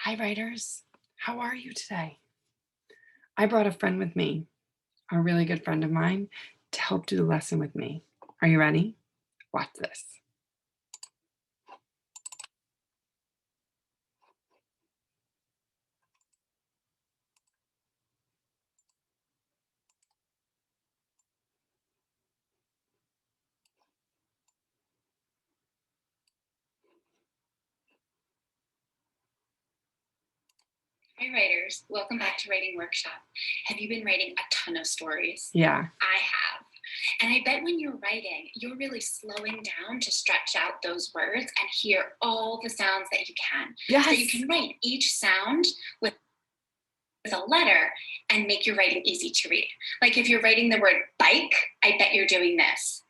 Hi, writers. How are you today? I brought a friend with me, a really good friend of mine, to help do the lesson with me. Are you ready? Watch this. Hi writers, welcome back to Writing Workshop. Have you been writing a ton of stories? Yeah. I have. And I bet when you're writing, you're really slowing down to stretch out those words and hear all the sounds that you can. So you Yes. can write each sound with a letter and make your writing easy to read. Like if you're writing the word bike, I bet you're doing this.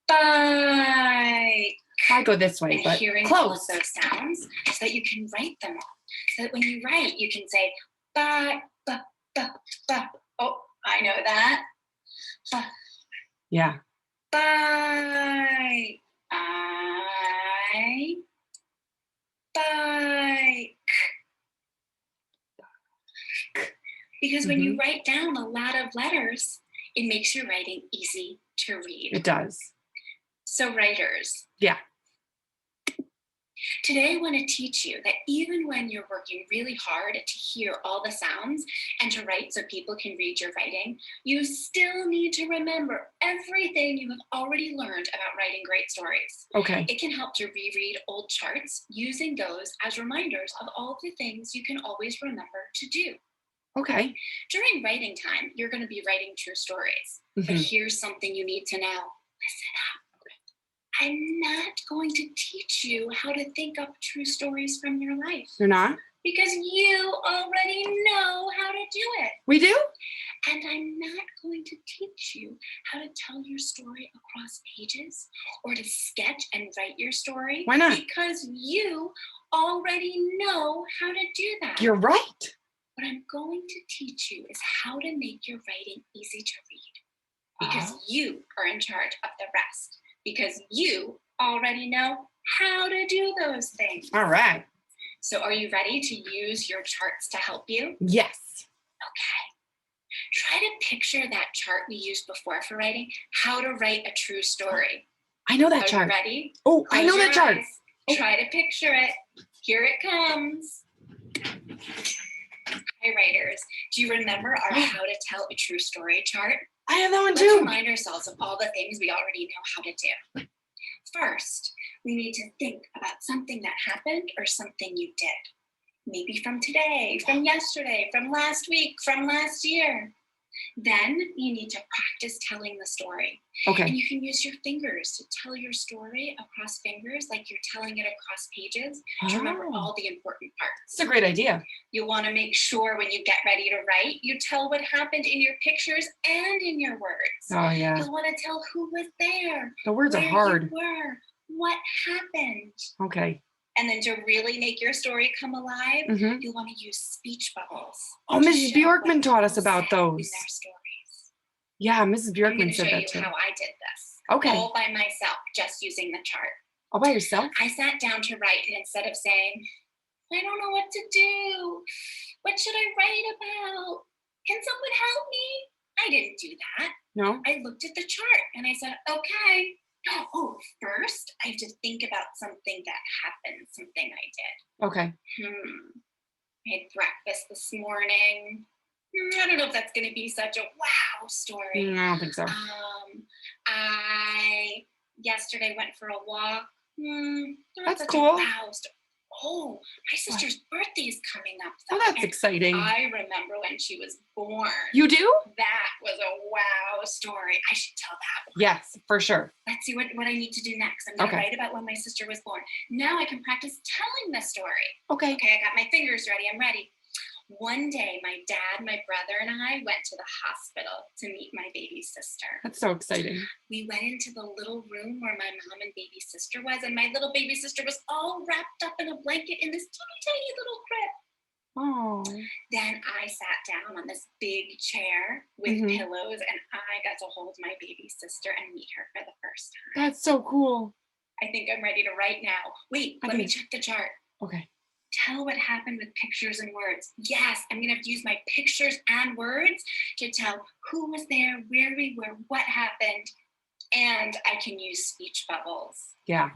Bike. I go this way, And but hearing all of close. those sounds so that you can write them all. So that when you write, you can say, ba, ba, ba, ba. Oh, I know that. Ba, Yeah. bye. Bike. Because when you write down a lot of letters, it makes your writing easy to read. It does. So writers. Yeah. Today, I want to teach you that even when you're working really hard to hear all the sounds and to write so people can read your writing, you still need to remember everything you have already learned about writing great stories. Okay. It can help to reread old charts using those as reminders of all the things you can always remember to do. Okay. During writing time, you're going to be writing true stories. But here's something you need to know. Listen up. I'm not going to teach you how to think up true stories from your life. You're not? Because you already know how to do it. We do? And I'm not going to teach you how to tell your story across pages or to sketch and write your story. Why not? Because you already know how to do that. You're right. What I'm going to teach you is how to make your writing easy to read. Because you are in charge of the rest. Because you already know how to do those things. All right. So are you ready to use your charts to help you? Yes. Okay. Try to picture that chart we used before for writing, how to write a true story. I know that Are chart. you ready? Oh, Close I know your that chart. eyes. Try to picture it. Here it comes. Hi, writers. Do you remember our how to tell a true story chart? I have that one Let's too. remind ourselves of all the things we already know how to do. First, we need to think about something that happened or something you did. Maybe from today, from yesterday, from last week, from last year. Then you need to practice telling the story. Okay. And you can use your fingers to tell your story across fingers like you're telling it across pages to remember all the important parts. It's a great idea. You'll want to make sure when you get ready to write, you tell what happened in your pictures and in your words. Oh, yeah. You'll want to tell who was there. The words are hard. Where you were, what happened. Okay. And then to really make your story come alive, you'll want to use speech bubbles. Oh, Mrs. Bjorkman taught us about those. In their stories. Yeah, Mrs. Bjorkman said that too. I'm going to show you how I did this. Okay. All by myself, just using the chart. All by yourself? I sat down to write, and instead of saying, I don't know what to do. What should I write about? Can someone help me? I didn't do that. No? I looked at the chart and I said, okay. Oh, first I have to think about something that happened, something I did. Okay. I had breakfast this morning. I don't know if that's going to be such a wow story. I don't think so. I yesterday went for a walk. That's cool. Wow story. Oh, my sister's birthday is coming up. Oh, that's exciting. I remember when she was born. You do? That was a wow story. I should tell that one. Yes, for sure. Let's see what I need to do next. I'm going to write about when my sister was born. Now I can practice telling the story. Okay. Okay, I got my fingers ready. I'm ready. One day, my dad, my brother, and I went to the hospital to meet my baby sister. That's so exciting. We went into the little room where my mom and baby sister was, and my little baby sister was all wrapped up in a blanket in this teeny tiny little crib. Oh. Then I sat down on this big chair with pillows, and I got to hold my baby sister and meet her for the first time. That's so cool. I think I'm ready to write now. Wait, let me check the chart. Okay. tell what happened with pictures and words. Yes, I'm gonna have to use my pictures and words to tell who was there, where we were, what happened, and I can use speech bubbles. Yeah.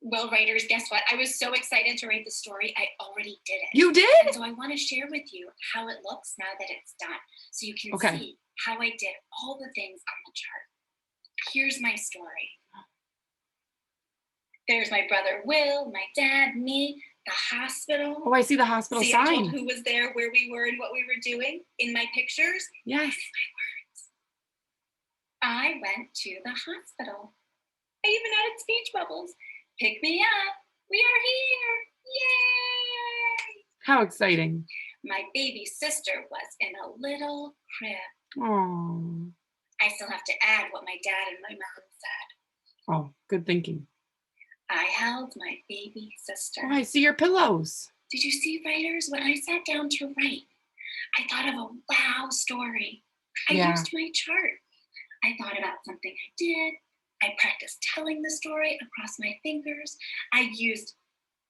Well, writers, guess what? I was so excited to write the story, I already did it. You did? And so I want to share with you how it looks now that it's done, so you can Okay. see how I did all the things on the chart. Here's my story. There's my brother Will, my dad, me, the hospital. Oh, I see the hospital See, I told sign. who was there, where we were, and what we were doing in my pictures. Yes. I went to the hospital. I even added speech bubbles. Pick me up. We are here. Yay! How exciting. My baby sister was in a little crib. Oh. I still have to add what my dad and my mom said. Oh, good thinking. I held my baby sister. Oh, I see your pillows. Did you see, writers? When I sat down to write, I thought of a wow story. I used my chart. I thought about something I did. I practiced telling the story across my fingers. I used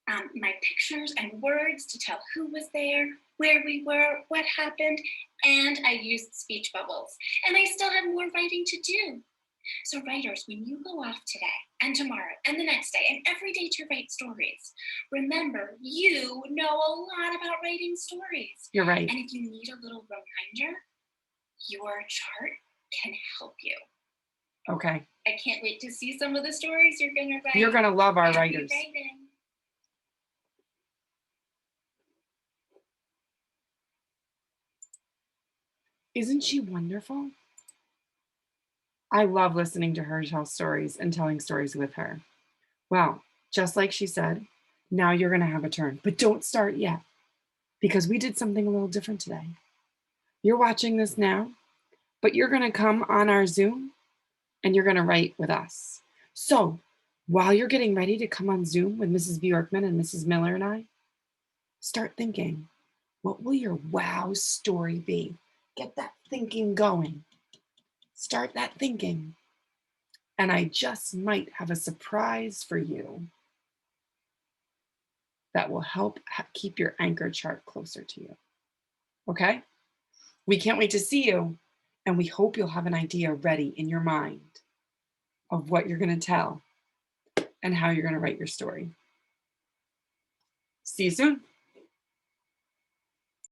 my pictures and words to tell who was there, where we were, what happened, and I used speech bubbles. And I still have more writing to do. So writers, when you go off today and tomorrow and the next day and every day to write stories, remember you know a lot about writing stories. You're right. And if you need a little reminder, your chart can help you. Okay. I can't wait to see some of the stories you're going to write. You're going to love our Happy writers. writing. Isn't she wonderful? I love listening to her tell stories and telling stories with her. Well, just like she said, now you're going to have a turn, but don't start yet because we did something a little different today. You're watching this now, but you're going to come on our Zoom and you're going to write with us. So while you're getting ready to come on Zoom with Mrs. Bjorkman and Mrs. Miller and I, start thinking, what will your wow story be? Get that thinking going. Start that thinking. And I just might have a surprise for you that will help keep your anchor chart closer to you. Okay? We can't wait to see you. And we hope you'll have an idea ready in your mind of what you're going to tell and how you're going to write your story. See you soon.